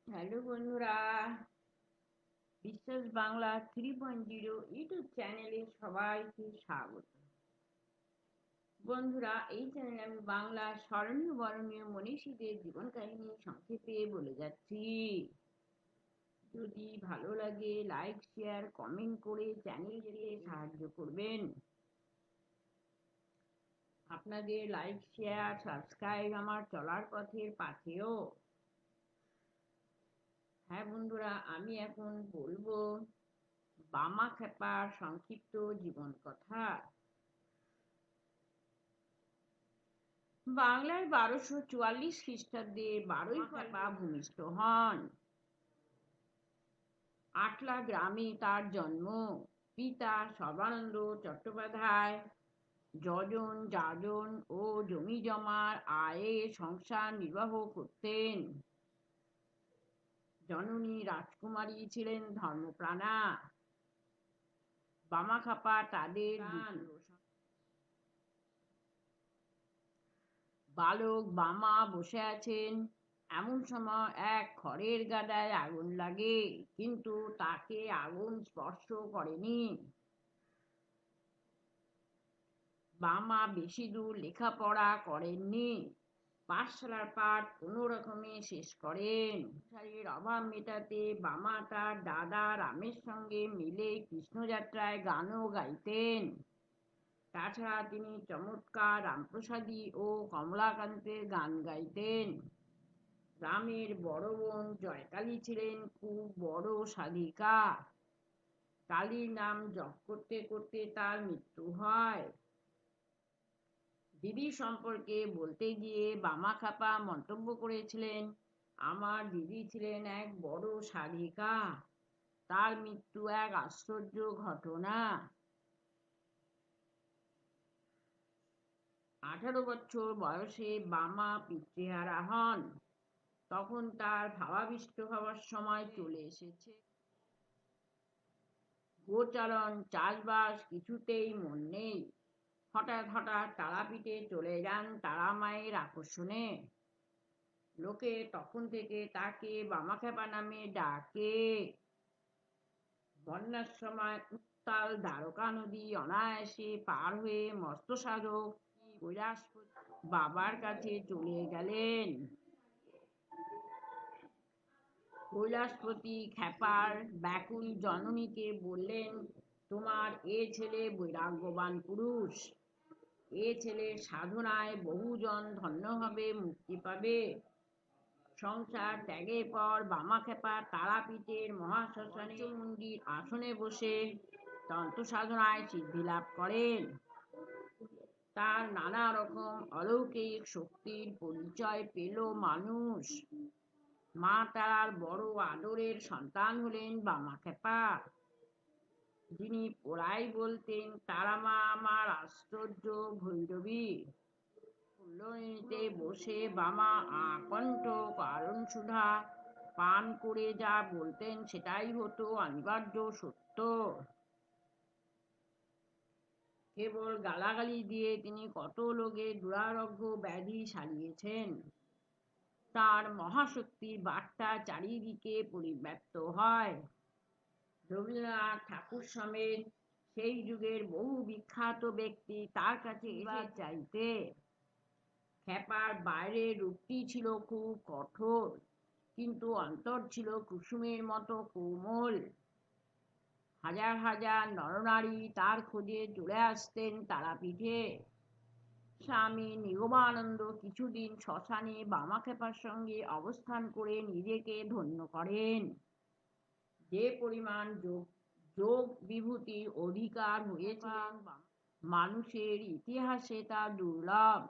Hello বন্ধুরা, বিশ্বাস Bangla 3.0 YouTube চ্যানেলে সবাইকে স্বাগত। বন্ধুরা, এই চ্যানেলে আমি বাংলা স্মরণীয় বরণীয় মনীষীদের জীবন কাহিনী সংক্ষেপে বলে যাচ্ছি। যদি ভালো লাগে লাইক শেয়ার কমেন্ট করে চ্যানেলটিকে সাহায্য করবেন। আপনাদের লাইক শেয়ার সাবস্ক্রাইব আমার চলার পথের পাথেও। হ্যাঁ বন্ধুরা, আমি এখন বলবো বামা খেপার সংক্ষিপ্ত জীবন কথা। বাংলায় 1244 খ্রিস্টাব্দে 12ই খেপা ভূমিষ্ঠ হন। আটলা গ্রামে তার জন্ম। পিতা সর্বানন্দ চট্টোপাধ্যায় যজন যাজন ও জমি জমার আয়ে সংসার নির্বাহ করতেন। জননী রাজকুমারী ছিলেন ধর্মপ্রাণা। বামাখাপা তাদের বালক বামা বসে আছেন। এমন সময় এক খড়ের গাদায় আগুন লাগে, কিন্তু তাকে আগুন স্পর্শ করেনি। বামা বেশি দূর লেখাপড়া করেননি। পাঠশালার পাঠ কোনো রকমে শেষ করেন। সংসারের অভাব মেটাতে বামা তার দাদা রামের সঙ্গে মিলে কৃষ্ণযাত্রায় গানও গাইতেন। তাছাড়া তিনি চমৎকার রামপ্রসাদী ও কমলাকান্তের গান গাইতেন। রামের বড় বোন জয়কালী ছিলেন খুব বড় সাধিকা। কালীর নাম জপ করতে করতে তার মৃত্যু হয়। দিদি সম্পর্কে বলতে গিয়ে বামাখাপা মন্তব্য করেছিলেন, আমার দিদি ছিলেন এক বড় সাধিকা, তার মৃত্যু এক আশ্চর্য ঘটনা। 18 বছর বয়সে বামা পিতৃহারা হন। তখন তার ভাবাবিষ্ট হওয়ার সময় চলে এসেছে। গোচারণ চাষবাস কিছুতেই মন নেই। হঠাৎ হঠাৎ তারাপীঠে চলে যান তারামায়ের আকর্ষণে। লোকে তখন থেকে তাকে বামাখ্যাপা নামে ডাকে। বন্যার সময় উত্তাল দ্বারকা নদী অনায়াসে পার হয়ে মস্ত সাধক কৈলাসপতি বাবার কাছে চলে গেলেন। কৈলাসপতি খ্যাপার ব্যাকুল জননীকে বললেন, তোমার এ ছেলে বৈরাগ্যবান পুরুষ, এ ছেলের সাধনায় বহুজন ধন্য হবে, মুক্তি পাবে। সংসার ত্যাগের পর বামাখ্যাপা তারাপীঠের মহাশ্মশানে মন্দির আসনে বসে তন্ত্র সাধনায় সিদ্ধি লাভ করেন। তার নানা রকম অলৌকিক শক্তির পরিচয় পেল মানুষ। মা তারার বড় আদরের সন্তান হলেন বামাখ্যাপা, যিনি প্রায় বলতেন, তারা মা আমার আশ্চর্য ভৈরবী। ফুল্লনীতে বসে বামা আকণ্ঠ কারণ সুধা পান করে যা বলতেন সেটাই হতো অনিবার্য সত্য। কেবল গালাগালি দিয়ে তিনি কত লোকের দুরারোগ্য ব্যাধি সারিয়েছেন। তার মহাশক্তির বার্তা চারিদিকে পরিব্যাপ্ত হয়। রবীন্দ্রনাথ ঠাকুর সমেত সেই যুগের বহু বিখ্যাত ব্যক্তি তার কাছে এসে চাইতে। খ্যাপার বাইরের রূপটি ছিল খুব কঠোর, কিন্তু অন্তর ছিল কুসুমের মতো কোমল। হাজার হাজার নরনারী তার খোঁজে চলে আসতেন তারাপীঠে। স্বামী নিগমানন্দ কিছুদিন শ্মশানে বামাখ্যাপার সঙ্গে অবস্থান করে নিজেকে ধন্য করেন। যে পরিমাণ যোগ বিভূতির অধিকার হয়েছিলেন মানুষের ইতিহাসে তা দুর্লভ।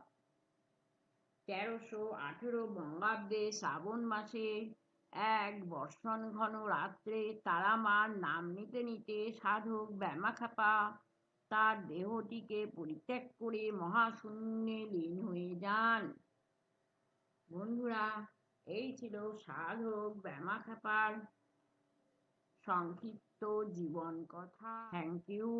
1318 বঙ্গাব্দে শ্রাবণ মাসে এক বর্ষণ ঘন রাত্রে তারামার নাম নিতে নিতে সাধক বামাখ্যাপা তার দেহটিকে পরিত্যাগ করে মহাশূন্যে লীন হয়ে যান। বন্ধুরা, এই ছিল সাধক বামাখ্যাপার সংক্ষিপ্ত জীবন কথা। Thank you.